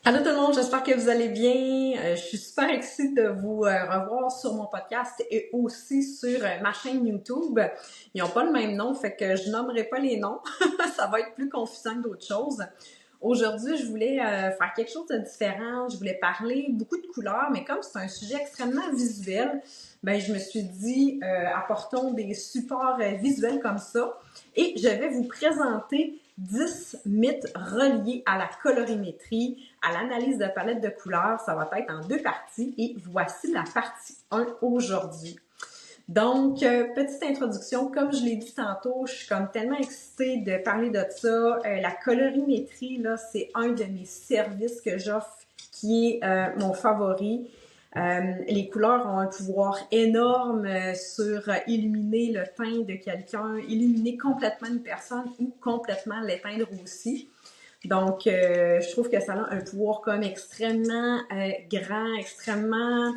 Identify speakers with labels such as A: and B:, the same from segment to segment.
A: Allô tout le monde, j'espère que vous allez bien. Je suis super excitée de vous revoir sur mon podcast et aussi sur ma chaîne YouTube. Ils n'ont pas le même nom, fait que je nommerai pas les noms. Ça va être plus confusant que d'autres choses. Aujourd'hui, je voulais faire quelque chose de différent. Je voulais parler beaucoup de couleurs, mais comme c'est un sujet extrêmement visuel, ben je me suis dit apportons des supports visuels comme ça. Et je vais vous présenter 10 mythes reliés à la colorimétrie, à l'analyse de palette de couleurs. Ça va être en deux parties et voici la partie 1 aujourd'hui. Donc, petite introduction, comme je l'ai dit tantôt, je suis comme tellement excitée de parler de ça. La colorimétrie, là, c'est un de mes services que j'offre qui est mon favori. Les couleurs ont un pouvoir énorme sur illuminer le teint de quelqu'un, illuminer complètement une personne ou complètement l'éteindre aussi. Donc, je trouve que ça a un pouvoir comme extrêmement grand, extrêmement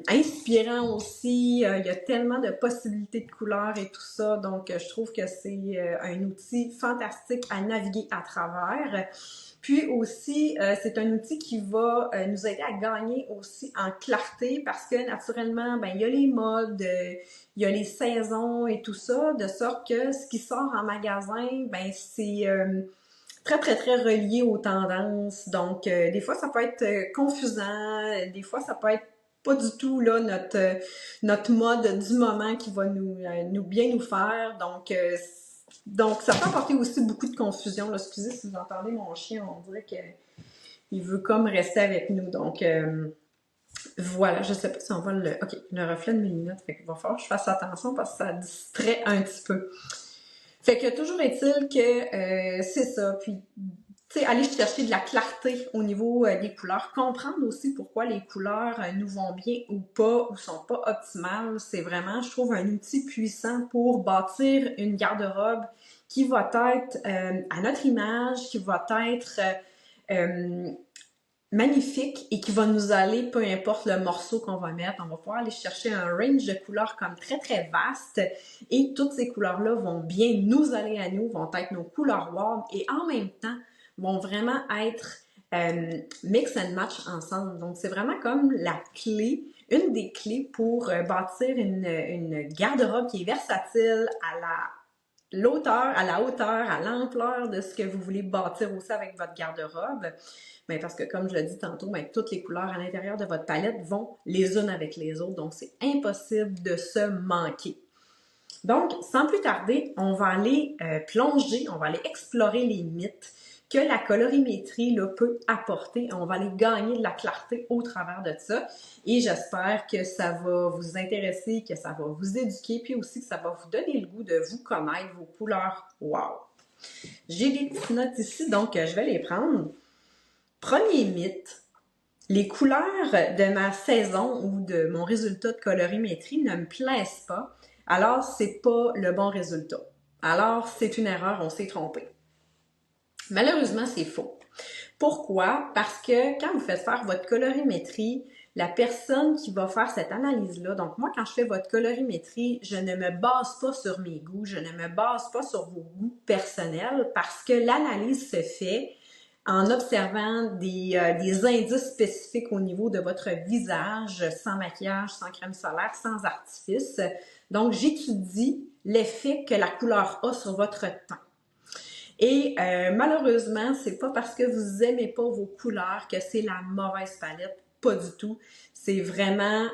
A: inspirant aussi. Il y a tellement de possibilités de couleurs et tout ça. Donc, je trouve que c'est un outil fantastique à naviguer à travers. Puis aussi, c'est un outil qui va nous aider à gagner aussi en clarté parce que naturellement, ben il y a les modes, il y a les saisons et tout ça, de sorte que ce qui sort en magasin, ben c'est très, très, très relié aux tendances. Donc, des fois, ça peut être confusant. Des fois, ça peut être pas du tout là notre mode du moment qui va nous bien nous faire. Donc, ça peut apporter aussi beaucoup de confusion. Là. Excusez si vous entendez mon chien, on dirait qu'il veut comme rester avec nous. Donc, voilà, je sais pas si on va le... OK, le reflet de mes lunettes, fait qu'il va falloir que je fasse attention parce que ça distrait un petit peu. Fait que toujours est-il que c'est ça. Puis, tu sais, aller chercher de la clarté au niveau des couleurs, comprendre aussi pourquoi les couleurs nous vont bien ou pas, ou sont pas optimales, c'est vraiment, je trouve, un outil puissant pour bâtir une garde-robe qui va être à notre image, qui va être euh, magnifique et qui va nous aller, peu importe le morceau qu'on va mettre, on va pouvoir aller chercher un range de couleurs comme très très vaste et toutes ces couleurs-là vont bien nous aller à nous, vont être nos couleurs warm et en même temps vont vraiment être mix and match ensemble. Donc c'est vraiment comme la clé, une des clés pour bâtir une garde-robe qui est versatile à la hauteur, à l'ampleur de ce que vous voulez bâtir aussi avec votre garde-robe. Mais parce que, comme je l'ai dit tantôt, mais toutes les couleurs à l'intérieur de votre palette vont les unes avec les autres. Donc, c'est impossible de se manquer. Donc, sans plus tarder, on va aller plonger, on va aller explorer les mythes que la colorimétrie là, peut apporter. On va aller gagner de la clarté au travers de ça. Et j'espère que ça va vous intéresser, que ça va vous éduquer, puis aussi que ça va vous donner le goût de vous connaître, vos couleurs. Wow! J'ai des petites notes ici, donc je vais les prendre. Premier mythe, les couleurs de ma saison ou de mon résultat de colorimétrie ne me plaisent pas, alors c'est pas le bon résultat. Alors c'est une erreur, on s'est trompé. Malheureusement, c'est faux. Pourquoi? Parce que quand vous faites faire votre colorimétrie, la personne qui va faire cette analyse-là, donc moi, quand je fais votre colorimétrie, je ne me base pas sur mes goûts, je ne me base pas sur vos goûts personnels parce que l'analyse se fait en observant des indices spécifiques au niveau de votre visage, sans maquillage, sans crème solaire, sans artifice. Donc, j'étudie l'effet que la couleur a sur votre teint. Et malheureusement, c'est pas parce que vous aimez pas vos couleurs que c'est la mauvaise palette, pas du tout. C'est vraiment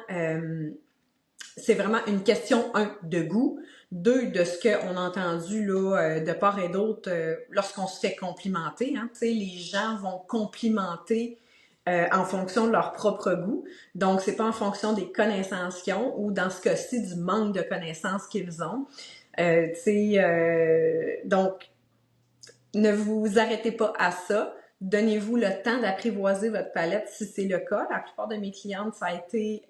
A: une question, un, de goût, deux, de ce qu'on a entendu là, de part et d'autre lorsqu'on se fait complimenter. Hein, les gens vont complimenter en fonction de leur propre goût. Donc, c'est pas en fonction des connaissances qu'ils ont ou dans ce cas-ci du manque de connaissances qu'ils ont. Donc, ne vous arrêtez pas à ça. Donnez-vous le temps d'apprivoiser votre palette si c'est le cas. La plupart de mes clientes, ça a été,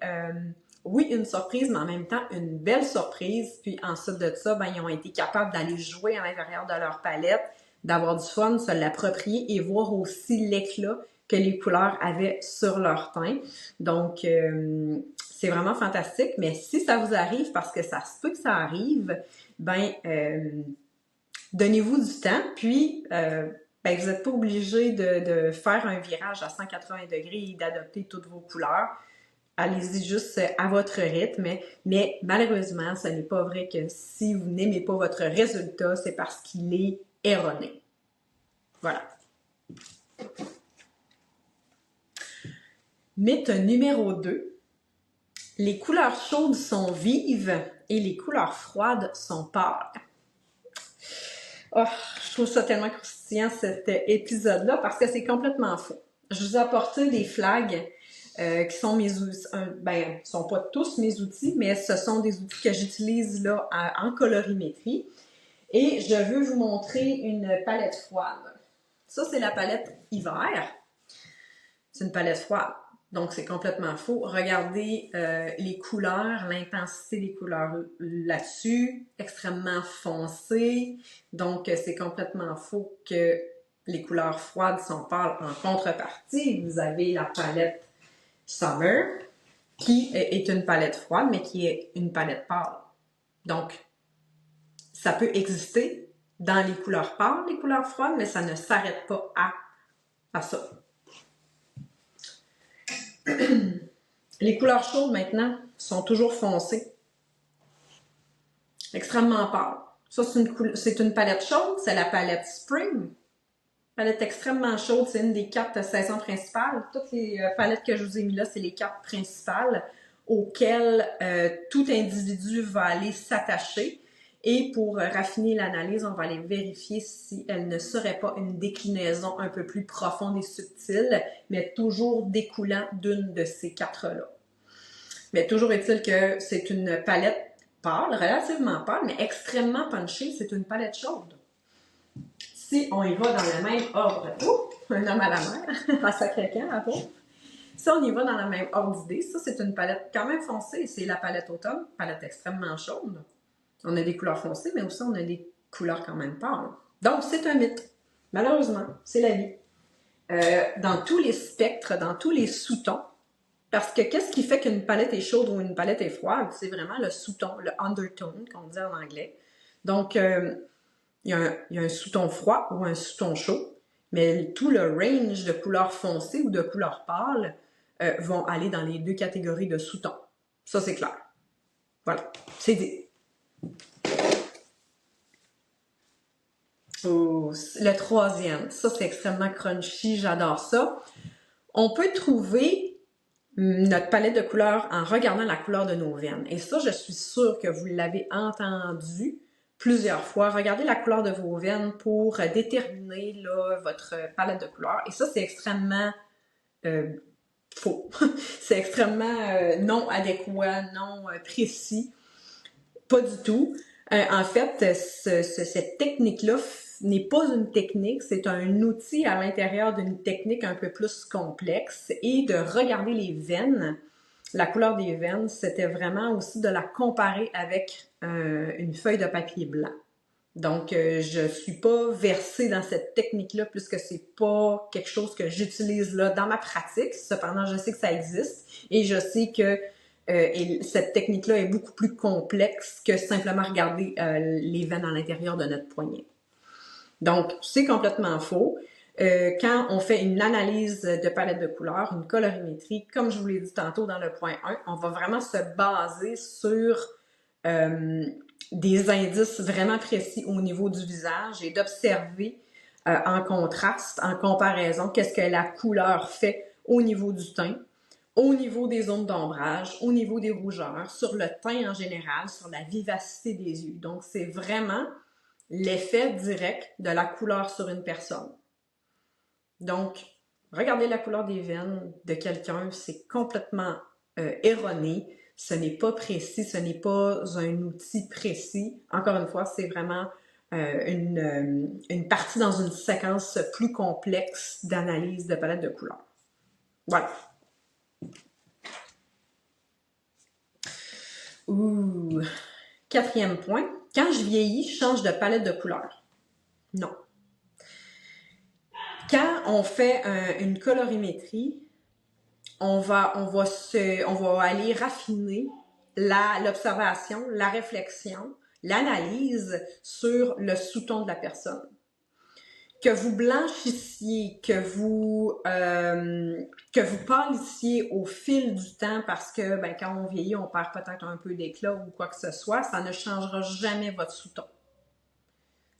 A: oui, une surprise, mais en même temps, une belle surprise. Puis ensuite de ça, ben, ils ont été capables d'aller jouer à l'intérieur de leur palette, d'avoir du fun, se l'approprier et voir aussi l'éclat que les couleurs avaient sur leur teint. Donc, c'est vraiment fantastique. Mais si ça vous arrive, parce que ça se peut que ça arrive, ben, donnez-vous du temps, puis ben, vous n'êtes pas obligé de faire un virage à 180 degrés et d'adopter toutes vos couleurs. Allez-y juste à votre rythme, mais malheureusement, ce n'est pas vrai que si vous n'aimez pas votre résultat, c'est parce qu'il est erroné. Voilà. Mythe numéro 2. Les couleurs chaudes sont vives et les couleurs froides sont pâles. Oh, je trouve ça tellement croustillant cet épisode-là parce que c'est complètement faux. Je vous ai apporté des flags qui sont mes outils. Ben, ce sont pas tous mes outils, mais ce sont des outils que j'utilise là en colorimétrie. Et je veux vous montrer une palette froide. Ça, c'est la palette hiver. C'est une palette froide. Donc, c'est complètement faux. Regardez les couleurs, l'intensité des couleurs là-dessus, extrêmement foncé. Donc, c'est complètement faux que les couleurs froides sont pâles. En contrepartie, vous avez la palette Summer, qui est une palette froide, mais qui est une palette pâle. Donc, ça peut exister dans les couleurs pâles, les couleurs froides, mais ça ne s'arrête pas à ça. Les couleurs chaudes, maintenant, sont toujours foncées. Extrêmement pâles. Ça, c'est une palette chaude, c'est la palette Spring. Palette extrêmement chaude, c'est une des 4 saisons principales. Toutes les palettes que je vous ai mis là, c'est les 4 principales auxquelles tout individu va aller s'attacher. Et pour raffiner l'analyse, on va aller vérifier si elle ne serait pas une déclinaison un peu plus profonde et subtile, mais toujours découlant d'une de ces 4-là. Mais toujours est-il que c'est une palette pâle, relativement pâle, mais extrêmement punchée. C'est une palette chaude. Si on y va dans le même ordre, un homme à la mer, à sacré-camp, à peau. Si on y va dans le même ordre d'idée, ça c'est une palette quand même foncée, c'est la palette automne, palette extrêmement chaude. On a des couleurs foncées, mais aussi on a des couleurs quand même pâles. Donc c'est un mythe. Malheureusement, c'est la vie. Dans tous les spectres, dans tous les sous-tons, parce que qu'est-ce qui fait qu'une palette est chaude ou une palette est froide? C'est vraiment le sous-ton, le undertone, qu'on dit en anglais. Donc, il y a un sous-ton froid ou un sous-ton chaud, mais tout le range de couleurs foncées ou de couleurs pâles vont aller dans les 2 catégories de sous-tons. Ça, c'est clair. Voilà, c'est dit. Oh, le 3e, ça, c'est extrêmement crunchy, j'adore ça. On peut trouver notre palette de couleurs en regardant la couleur de nos veines. Et ça, je suis sûre que vous l'avez entendu plusieurs fois. Regardez la couleur de vos veines pour déterminer là, votre palette de couleurs. Et ça, c'est extrêmement faux. C'est extrêmement non adéquat, non précis. Pas du tout. En fait, cette technique-là n'est pas une technique, c'est un outil à l'intérieur d'une technique un peu plus complexe. Et de regarder les veines, la couleur des veines, c'était vraiment aussi de la comparer avec une feuille de papier blanc. Donc, je suis pas versée dans cette technique-là puisque c'est pas quelque chose que j'utilise là dans ma pratique. Cependant, je sais que ça existe et je sais que cette technique-là est beaucoup plus complexe que simplement regarder les veines à l'intérieur de notre poignet. Donc, c'est complètement faux. Quand on fait une analyse de palette de couleurs, une colorimétrie, comme je vous l'ai dit tantôt dans le point 1, on va vraiment se baser sur des indices vraiment précis au niveau du visage et d'observer en contraste, en comparaison, qu'est-ce que la couleur fait au niveau du teint, au niveau des zones d'ombrage, au niveau des rougeurs, sur le teint en général, sur la vivacité des yeux. Donc, c'est vraiment l'effet direct de la couleur sur une personne. Donc, regarder la couleur des veines de quelqu'un, c'est complètement erroné. Ce n'est pas précis, ce n'est pas un outil précis. Encore une fois, c'est vraiment une partie dans une séquence plus complexe d'analyse de palette de couleurs. Voilà. Ouh. 4e point. Quand je vieillis, je change de palette de couleurs. Non. Quand on fait une colorimétrie, on va aller raffiner l'observation, la réflexion, l'analyse sur le sous-ton de la personne. que vous blanchissiez, que vous pâlissiez au fil du temps parce que ben, quand on vieillit, on perd peut-être un peu d'éclat ou quoi que ce soit, ça ne changera jamais votre sous-ton.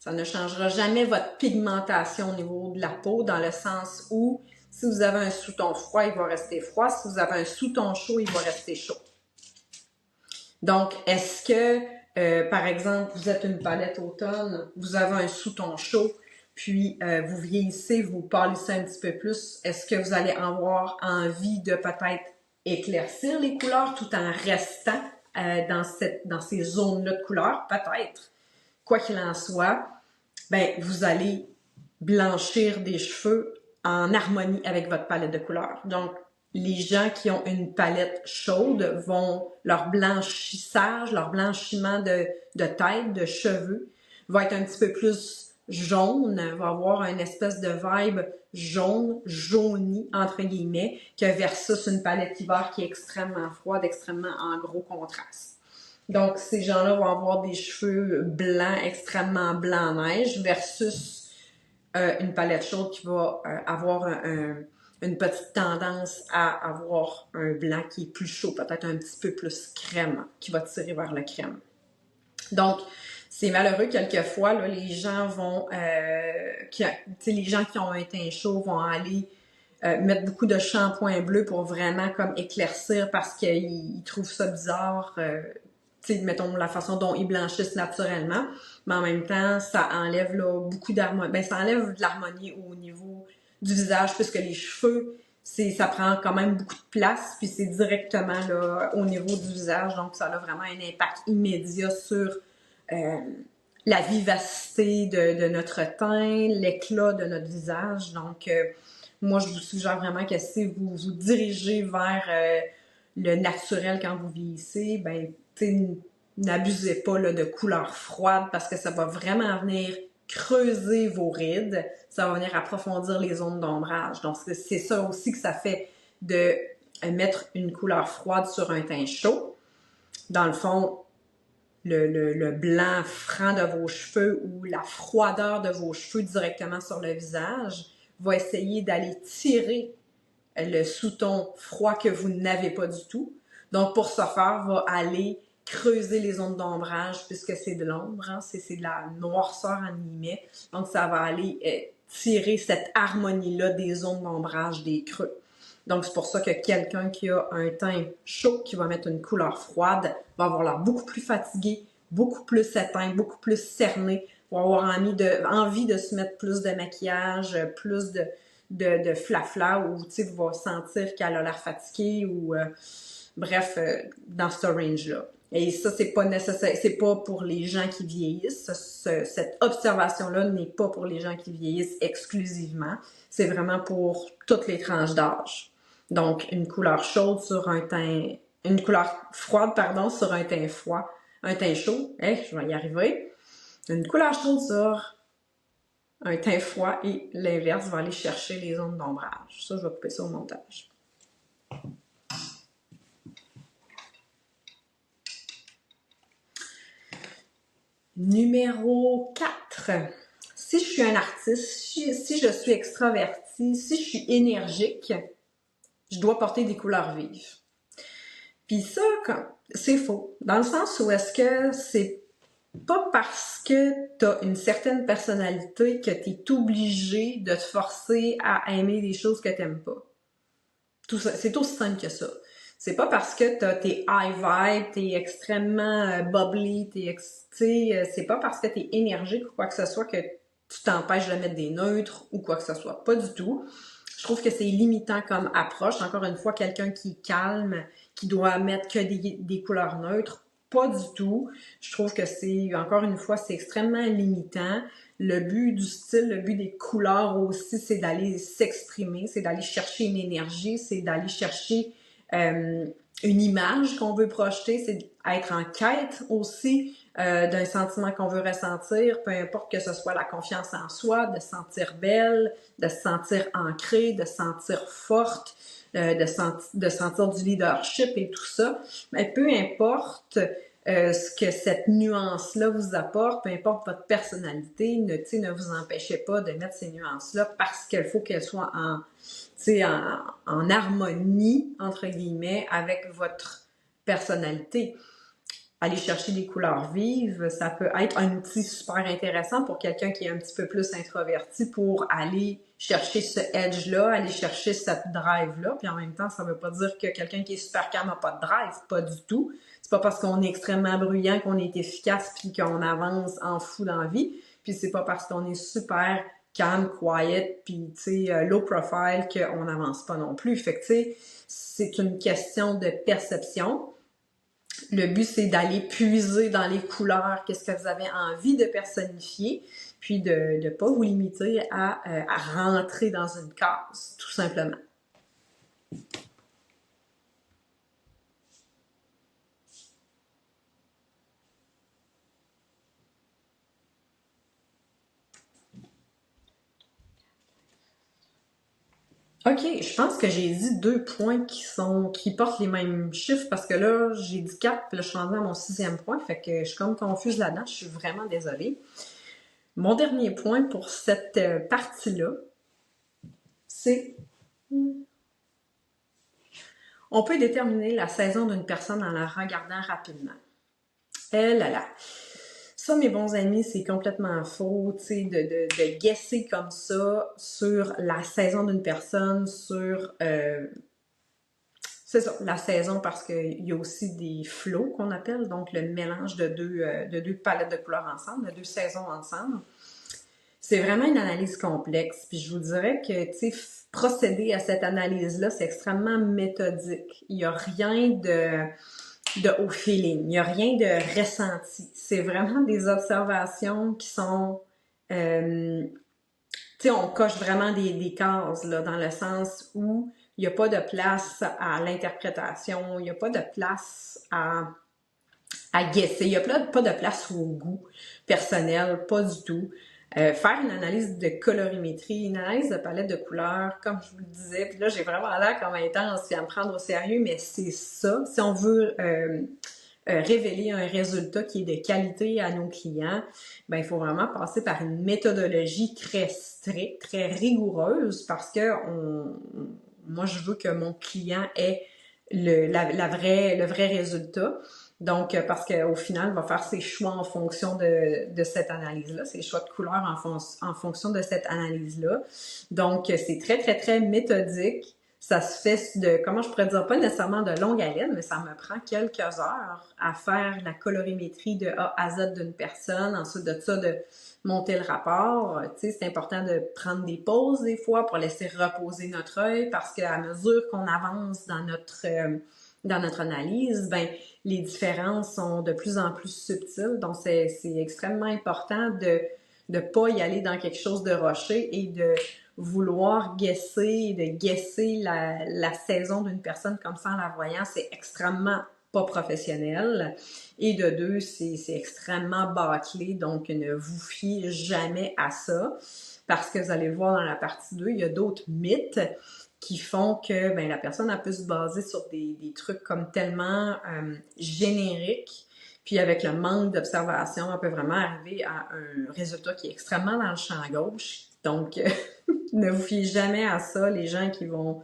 A: Ça ne changera jamais votre pigmentation au niveau de la peau, dans le sens où si vous avez un sous-ton froid, il va rester froid. Si vous avez un sous-ton chaud, il va rester chaud. Donc, est-ce que, par exemple, vous êtes une palette automne, vous avez un sous-ton chaud, puis vous vieillissez, vous pâlissez un petit peu plus, est-ce que vous allez avoir envie de peut-être éclaircir les couleurs tout en restant dans ces zones-là de couleurs? Peut-être. Quoi qu'il en soit, ben, vous allez blanchir des cheveux en harmonie avec votre palette de couleurs. Donc, les gens qui ont une palette chaude vont, leur blanchissage, leur blanchiment de tête, de cheveux, va être un petit peu plus jaune, va avoir une espèce de vibe jaune, jauni, entre guillemets, que versus une palette hiver qui est extrêmement froide, extrêmement en gros contraste. Donc, ces gens-là vont avoir des cheveux blancs, extrêmement blanc-neige, versus une palette chaude qui va avoir une petite tendance à avoir un blanc qui est plus chaud, peut-être un petit peu plus crème, qui va tirer vers le crème. Donc, c'est malheureux quelquefois, là, les gens vont, les gens qui ont un teint chaud vont aller mettre beaucoup de shampoing bleu pour vraiment comme éclaircir parce qu'ils trouvent ça bizarre, mettons la façon dont ils blanchissent naturellement, mais en même temps, ça enlève là, beaucoup d'harmonie. Ben, ça enlève de l'harmonie au niveau du visage, puisque les cheveux, ça prend quand même beaucoup de place, puis c'est directement là, au niveau du visage, donc ça a vraiment un impact immédiat sur la vivacité de notre teint, l'éclat de notre visage. Donc, moi, je vous suggère vraiment que si vous vous dirigez vers le naturel quand vous vieillissez, ben, n'abusez pas là, de couleurs froides parce que ça va vraiment venir creuser vos rides, ça va venir approfondir les zones d'ombrage. Donc, c'est ça aussi que ça fait de mettre une couleur froide sur un teint chaud. Dans le fond, le blanc franc de vos cheveux ou la froideur de vos cheveux directement sur le visage va essayer d'aller tirer le sous-ton froid que vous n'avez pas du tout. Donc, pour ce faire, va aller creuser les zones d'ombrage puisque c'est de l'ombre, hein, c'est de la noirceur en guillemets. Donc, ça va aller tirer cette harmonie-là des zones d'ombrage, des creux. Donc, c'est pour ça que quelqu'un qui a un teint chaud, qui va mettre une couleur froide, va avoir l'air beaucoup plus fatigué, beaucoup plus éteint, beaucoup plus cerné, va avoir envie de se mettre plus de maquillage, plus de flafla, ou tu sais, va sentir qu'elle a l'air fatiguée, ou bref, dans ce range-là. Et ça, c'est pas nécessaire, c'est pas pour les gens qui vieillissent. Cette observation-là n'est pas pour les gens qui vieillissent exclusivement. C'est vraiment pour toutes les tranches d'âge. Donc, une couleur chaude sur un teint, une couleur froide, pardon, sur un teint froid, un teint chaud, je vais y arriver. Une couleur chaude sur un teint froid et l'inverse va aller chercher les zones d'ombrage. Ça, je vais couper ça au montage. Numéro 4. Si je suis un artiste, si je suis extravertie, si je suis énergique, je dois porter des couleurs vives. Puis ça, c'est faux. Dans le sens où est-ce que c'est pas parce que t'as une certaine personnalité que t'es obligé de te forcer à aimer des choses que t'aimes pas. Tout ça, c'est aussi simple que ça. C'est pas parce que t'es high vibe, t'es extrêmement bubbly, c'est pas parce que t'es énergique ou quoi que ce soit que tu t'empêches de mettre des neutres ou quoi que ce soit. Pas du tout. Je trouve que c'est limitant comme approche. Encore une fois, quelqu'un qui est calme, qui doit mettre que des couleurs neutres, pas du tout. Je trouve que encore une fois, c'est extrêmement limitant. Le but du style, le but des couleurs aussi, c'est d'aller s'exprimer, c'est d'aller chercher une énergie, c'est d'aller chercher une image qu'on veut projeter, c'est d'être en quête aussi d'un sentiment qu'on veut ressentir, peu importe que ce soit la confiance en soi, de se sentir belle, de se sentir ancrée, de se sentir forte, de sentir du leadership et tout ça. Mais peu importe ce que cette nuance-là vous apporte, peu importe votre personnalité, ne vous empêchez pas de mettre ces nuances-là parce qu'il faut qu'elles soient en harmonie, entre guillemets, avec votre personnalité. Aller chercher des couleurs vives, ça peut être un outil super intéressant pour quelqu'un qui est un petit peu plus introverti pour aller chercher ce edge-là, aller chercher cette drive-là. Puis en même temps, ça veut pas dire que quelqu'un qui est super calme n'a pas de drive, pas du tout. C'est pas parce qu'on est extrêmement bruyant qu'on est efficace puis qu'on avance en fou dans la vie. Puis c'est pas parce qu'on est super calme, quiet, puis low profile qu'on n'avance pas non plus. Fait que tu sais, c'est une question de perception. Le but, c'est d'aller puiser dans les couleurs, qu'est-ce que vous avez envie de personnifier, puis de ne pas vous limiter à rentrer dans une case, tout simplement. OK, je pense que j'ai dit 2 points qui portent les mêmes chiffres parce que là, j'ai dit 4, puis là, je suis rendue à mon 6e point, fait que je suis comme confuse là-dedans, je suis vraiment désolée. Mon dernier point pour cette partie-là, c'est on peut déterminer la saison d'une personne en la regardant rapidement. Eh là là. Ça, mes bons amis, c'est complètement faux, tu sais, de guesser comme ça sur la saison d'une personne, sur c'est ça, la saison, parce qu'il y a aussi des flots qu'on appelle, donc le mélange de deux palettes de couleurs ensemble, de 2 saisons ensemble. C'est vraiment une analyse complexe, puis je vous dirais que, tu sais, procéder à cette analyse-là, c'est extrêmement méthodique. Il n'y a rien de au feeling, il n'y a rien de ressenti. C'est vraiment des observations qui sont... tu sais, on coche vraiment des cases, là, dans le sens où il n'y a pas de place à l'interprétation, il n'y a pas de place à guesser, il n'y a pas de place au goût personnel, pas du tout. Faire une analyse de colorimétrie, une analyse de palette de couleurs, comme je vous le disais, puis là j'ai vraiment l'air comme intense à me prendre au sérieux, mais c'est ça. Si on veut révéler un résultat qui est de qualité à nos clients, ben il faut vraiment passer par une méthodologie très stricte, très rigoureuse, parce que moi je veux que mon client ait le vrai résultat. Donc, parce qu'au final, il va faire ses choix en fonction de cette analyse-là, ses choix de couleurs en fonction de cette analyse-là. Donc, c'est très, très, très méthodique. Ça se fait de, comment je pourrais dire, pas nécessairement de longue haleine, mais ça me prend quelques heures à faire la colorimétrie de A à Z d'une personne. Ensuite de ça, de monter le rapport. Tu sais, c'est important de prendre des pauses des fois pour laisser reposer notre œil parce qu'à mesure qu'on avance dans notre analyse, ben les différences sont de plus en plus subtiles. Donc, c'est extrêmement important de ne pas y aller dans quelque chose de roché et de vouloir guesser, de guesser la saison d'une personne comme ça en la voyant, c'est extrêmement pas professionnel. Et de 2, c'est extrêmement bâclé, donc ne vous fiez jamais à ça. Parce que vous allez le voir dans la partie 2, il y a d'autres mythes qui font que ben, la personne a pu se baser sur des trucs comme tellement génériques. Puis avec le manque d'observation, on peut vraiment arriver à un résultat qui est extrêmement dans le champ gauche. Donc, ne vous fiez jamais à ça, les gens qui vont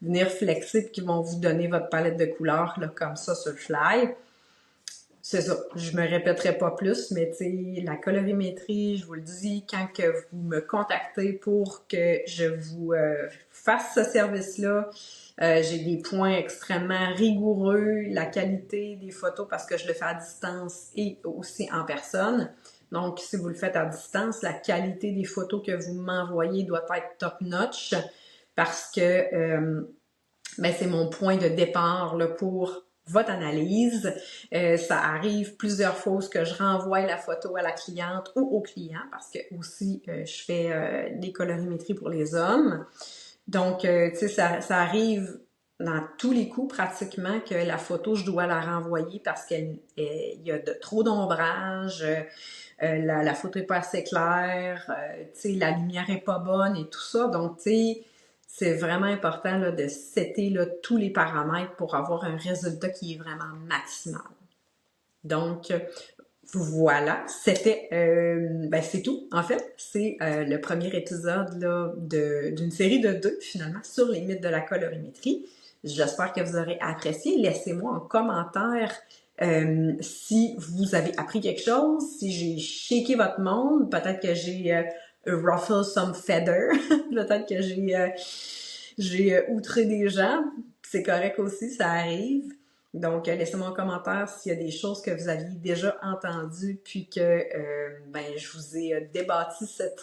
A: venir flexer et qui vont vous donner votre palette de couleurs là, comme ça sur le fly. C'est ça, je me répéterai pas plus, mais tu sais, la colorimétrie, je vous le dis, quand que vous me contactez pour que je vous fasse ce service-là, j'ai des points extrêmement rigoureux, la qualité des photos parce que je le fais à distance et aussi en personne. Donc, si vous le faites à distance, la qualité des photos que vous m'envoyez doit être top-notch parce que ben, c'est mon point de départ là, pour votre analyse. Ça arrive plusieurs fois que je renvoie la photo à la cliente ou au client parce que aussi je fais des colorimétries pour les hommes. Donc, tu sais, ça arrive dans tous les coups pratiquement que la photo, je dois la renvoyer parce qu'il y a trop d'ombrage, la photo est pas assez claire, tu sais, la lumière est pas bonne et tout ça. Donc, tu sais, c'est vraiment important là, de setter là, tous les paramètres pour avoir un résultat qui est vraiment maximal. Donc, voilà, c'est tout. En fait, c'est le premier épisode là, d'une série de 2, finalement, sur les mythes de la colorimétrie. J'espère que vous aurez apprécié. Laissez-moi en commentaire si vous avez appris quelque chose, si j'ai shaké votre monde, peut-être que j'ai ruffled some feather, peut-être que j'ai outré des gens. C'est correct aussi, ça arrive. Donc, laissez-moi un commentaire s'il y a des choses que vous aviez déjà entendues, puis que je vous ai débattu cette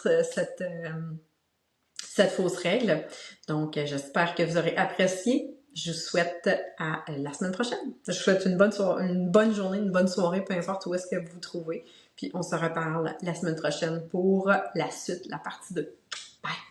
A: fausse règle. Donc, j'espère que vous aurez apprécié. Je vous souhaite à la semaine prochaine. Je vous souhaite une bonne journée, une bonne soirée, peu importe où est-ce que vous vous trouvez. Puis, on se reparle la semaine prochaine pour la suite, la partie 2. Bye!